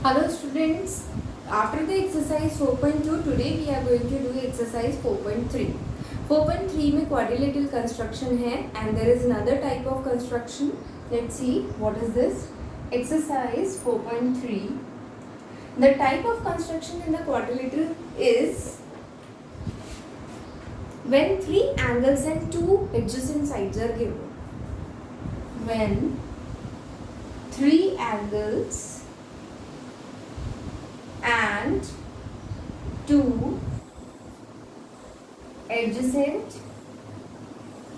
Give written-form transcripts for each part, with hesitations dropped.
Hello students, after the exercise 4.2, today we are going to do exercise 4.3. 4.3 में quadrilateral construction है and there is another type of construction. Let's see what is this. Exercise 4.3. The type of construction in the quadrilateral is when three angles and two adjacent sides are given. When three angles and two adjacent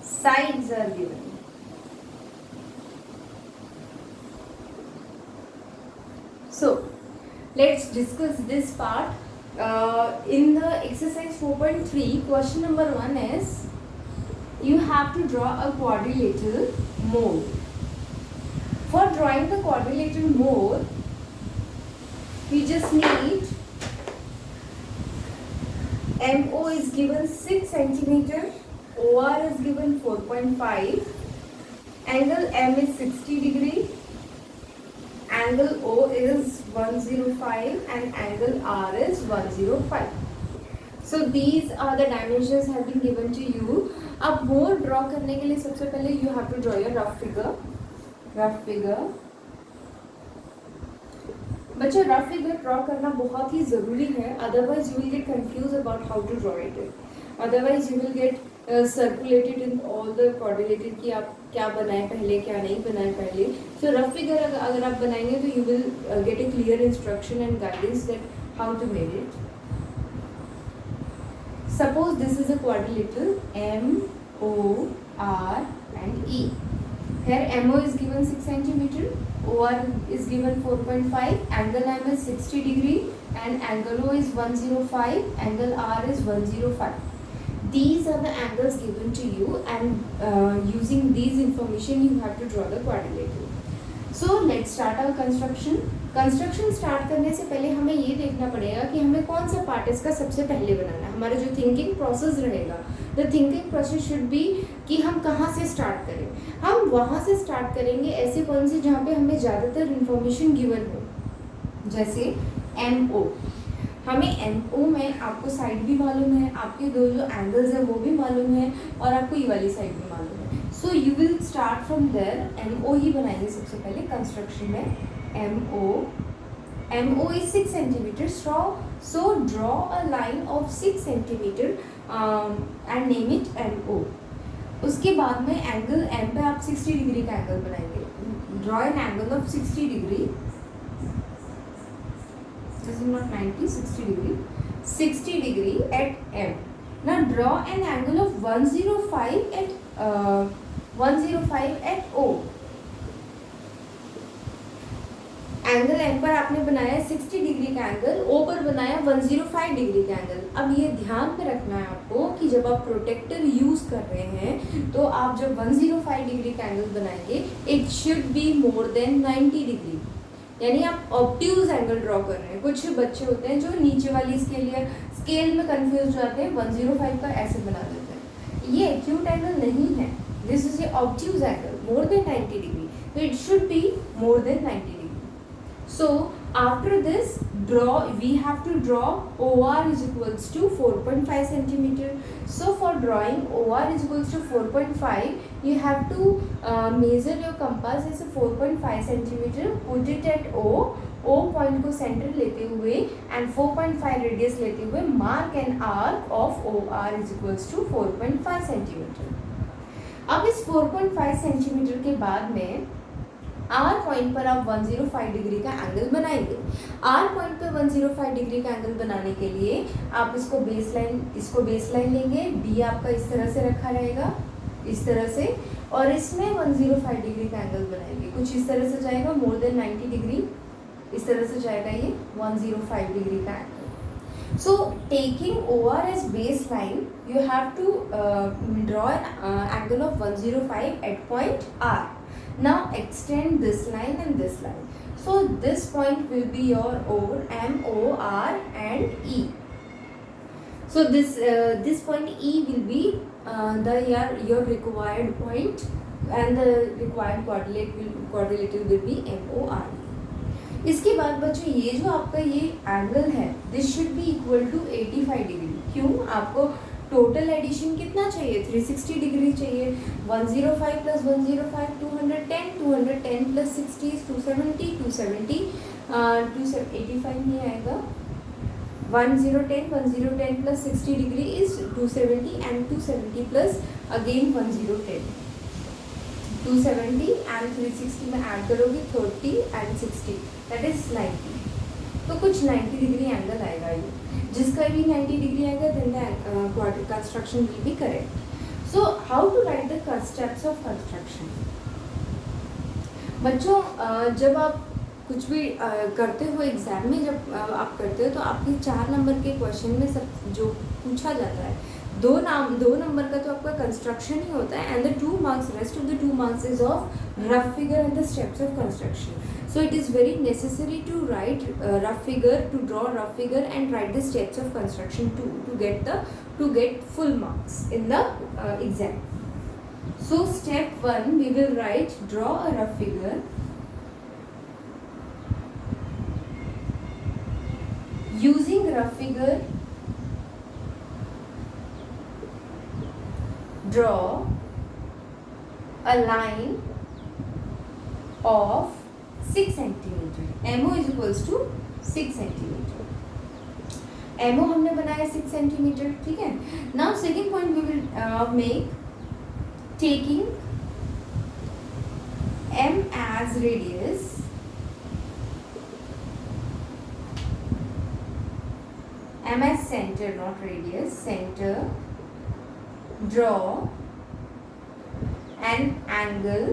sides are given. So let's discuss this part. In the exercise 4.3, question number 1 is you have to draw a quadrilateral mold. For drawing the quadrilateral mold, we just need MO is given 6 centimeter, OR is given 4.5, angle M is 60 degree, angle O is 105 and angle R is 105. So these are the dimensions have been given to you. अब mode draw करने के लिए सबसे पहले you have to draw your rough figure. बच्चों rough figure draw करना बहुत ही ज़रूरी है, otherwise you will get confuse about how to draw it. Otherwise you will get circulated in all the coordinated कि आप क्या बनाए पहले क्या नहीं बनाए पहले. सो रफ फिगर अगर आप बनाएंगे तो you will get a clear instruction and guidance that how to make it. Suppose this is a quadrilateral MOR and E. Here MO is given 6 centimeter, OR is given 4.5, angle M is 60 degree and angle O is 105, angle R is 105. These are the angles given to you and using these information you have to draw the quadrilateral. So let's start our construction. Construction start करने से पहले हमें ये देखना पड़ेगा कि हमें कौन सा पार्ट इसका सबसे पहले बनाना है. हमारा जो थिंकिंग प्रोसेस रहेगा, the thinking process should be कि हम कहाँ से स्टार्ट करें. हम वहाँ से स्टार्ट करेंगे ऐसे पॉइंट से जहाँ पे हमें ज़्यादातर इंफॉर्मेशन गिवन हो. जैसे MO, हमें MO में आपको साइड भी मालूम है, आपके दो जो एंगल्स हैं वो भी मालूम है और आपको ये वाली साइड भी मालूम है. So you will start from there. MO ही बनाएंगे सबसे पहले कंस्ट्रक्शन में. MO is 6 centimeters. So draw a line of 6 centimeter and name it MO. उसके बाद में एंगल M पे आप 60 डिग्री का एंगल बनाएंगे. Draw an angle of 60 degree. This is not 90, 60 degree. 60 degree at M. Now draw an angle of 105 at O. Angle M पर आपने बनाया 60 डिग्री का एंगल, ओ पर बनाया 105 डिग्री का एंगल. अब ये ध्यान में रखना है आपको कि जब आप प्रोटेक्टर यूज कर रहे हैं तो आप जब 105 डिग्री का एंगल बनाएंगे it should be more than 90 degree. यानी आप ऑब्ट्यूज एंगल ड्रॉ कर रहे हैं. कुछ बच्चे होते हैं जो नीचे वाली स्केल में कंफ्यूज हो जाते हैं, 105 का ऐसे बना देते हैं. ये एक्यूट एंगल नहीं है, this is a obtuse angle more than 90 degree. तो it should be more than 90 degree. So after this we have to draw OR is equals to 4.5 centimeter. So for drawing OR is equals to 4.5, you have to measure your compass as a 4.5 centimeter. Put it at O point को center लेते हुए and 4.5 radius लेते हुए mark an arc of OR is equals to 4.5 centimeter. अब इस 4.5 centimeter के बाद में R पॉइंट पर आप 105 डिग्री का एंगल बनाएंगे. R पॉइंट पर 105 डिग्री का एंगल बनाने के लिए आप इसको बेस लाइन लेंगे. B आपका इस तरह से रखा रहेगा, इस तरह से, और इसमें 105 डिग्री का एंगल बनाएंगे. कुछ इस तरह से जाएगा मोर देन 90 डिग्री, इस तरह से जाएगा ये 105 डिग्री का angle. So taking OR as base line you have to draw an angle of 105 at point R. Now extend this line and this line. So this point will be your M, O, R and E. So this point E will be your required point and the required quadrilateral will be MORE. इसके बाद बच्चों ये जो आपका ये angle है this should be equal to 85 degree. क्यों? आपको टोटल एडिशन कितना चाहिए? 360 डिग्री चाहिए। 105 प्लस 105 210, 210 प्लस 60 270, 270 285 नहीं आएगा। 1010 plus 60 degree is 270 and 270 plus again 1010, 270 and 360 में ऐड करोगे 30 and 60 that is 90। तो कुछ 90 डिग्री एंगल आएगा ये, जिसका भी 90 डिग्री आएगा then the quadratic construction will be correct। So how to write the steps of construction? बच्चों जब आप कुछ भी करते हो एग्ज़ाम में, जब आप करते हो तो आपके 4 नंबर के क्वेश्चन में सब जो पूछा जाता है, 2 नंबर का तो आपका कंस्ट्रक्शन ही होता है, and the 2 marks, rest of the 2 marks is of rough figure and the steps of construction. So it is very necessary to write rough figure, to draw rough figure and write the steps of construction to get full marks in the exam. So step 1 we will write draw a rough figure using rough figure, draw a line of 6 centimeter. MO is equals to 6 centimeter. MO हमने बनाया 6 centimeter, ठीक है। Now second point we will make, taking M as radius, M as center, not radius, center, draw an angle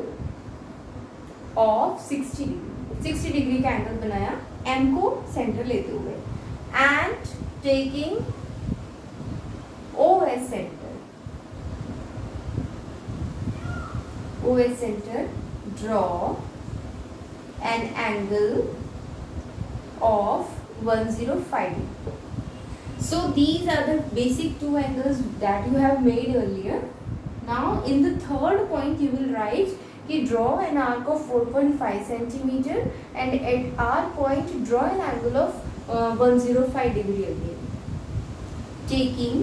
of 60 degree. 60 degree का angle बनाया M को centre लेते हुए, and taking O as center, draw an angle of 105 degree। So these are the basic 2 angles that you have made earlier. Now in the third point you will write कि draw an arc of 4.5 centimeter and at R point draw an angle of 105 degree again. Taking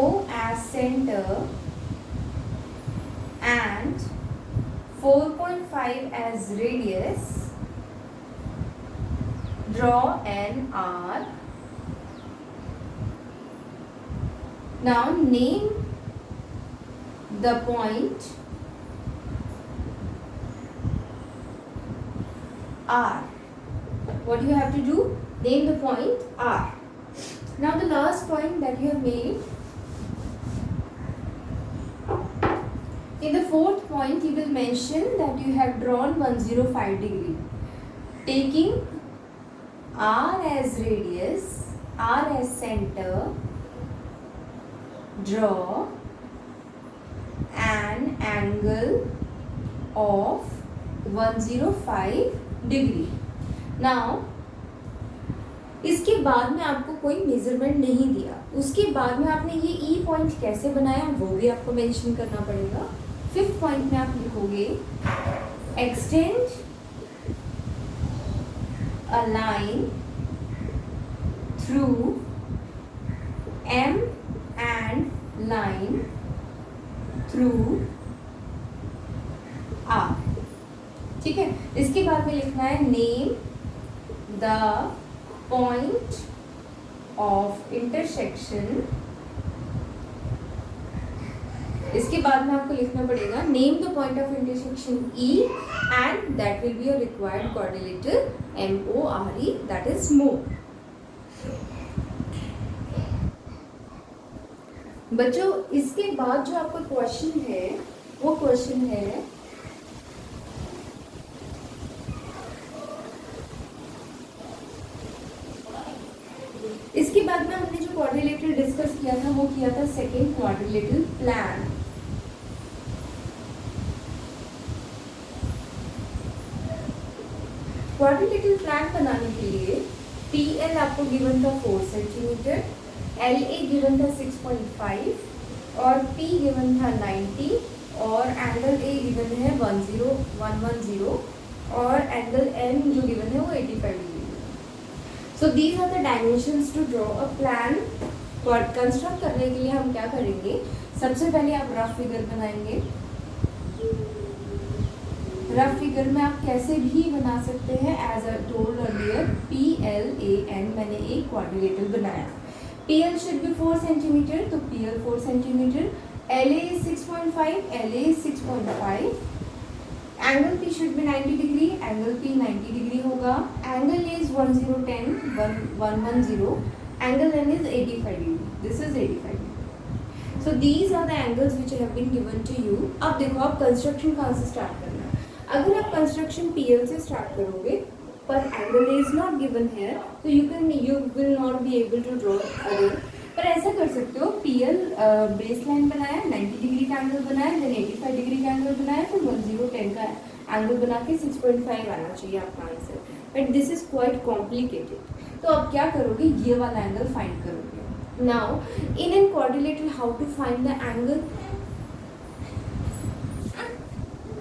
O as center and 4.5 as radius, draw an arc. Now name the point R. What you have to do? Name the point R. Now the last point that you have made, in the fourth point you will mention that you have drawn 105 degree. Taking R as radius, R as center, draw an angle of 105 degree. Now इसके बाद में आपको कोई measurement नहीं दिया, उसके बाद में आपने ये ई पॉइंट कैसे बनाया वो भी आपको मेंशन करना पड़ेगा। 5th पॉइंट में आप लिखोगे extend a line through M and line through R। ठीक है, इसके बाद में लिखना है name the point of intersection. इसके बाद में आपको लिखना पड़ेगा name the point of intersection E and that will be a required coordinator MORE, that is more. बच्चों इसके बाद जो आपका क्वेश्चन है वो क्वेश्चन है इसके बाद में हमने जो क्वाड्रिलेटरल डिस्कस किया था वो किया था second quadrilateral plan. Quadrilateral plan बनाने के लिए PL आपको गिवन था 4 सेंटीमीटर, LA गिवन था 6.5 और P गिवन था 90 और एंगल A गिवन है 110 और एंगल एन जो गिवन है वो 85 degree. So these are the dimensions to draw a plan. Construct करने के लिए हम क्या करेंगे, सबसे पहले आप रफ फिगर बनाएंगे। रफ फिगर में आप कैसे भी बना सकते हैं, as a told earlier PLAN मैंने एक क्वाड्रिलेटरल बनाया। PL शुड बी 4 सेंटीमीटर, तो PL 4 centimetre, LA 6.5, LA 6.5, angle P should be 90 degree, angle P 90 degree होगा, angle A is 110, 110, angle N is 85 degree, this is 85 degree. So these are the angles which have been given to you. अब देखो आप construction कहाँ से start करना है। अगर आप कंस्ट्रक्शन PL से स्टार्ट करोगे पर angle is not given here, तो you will not be able to draw other. पर ऐसा कर सकते हो, PL बेस लाइन बनाया, 90 डिग्री का एंगल बनाया, देन 85 डिग्री का एंगल बनाया, फिर 1010 का एंगल बना के 6.5 आना चाहिए आपका answer. But this is quite complicated. तो अब क्या करोगे, ये वाला एंगल फाइंड करोगे। Now in an quadrilateral how to find the angle,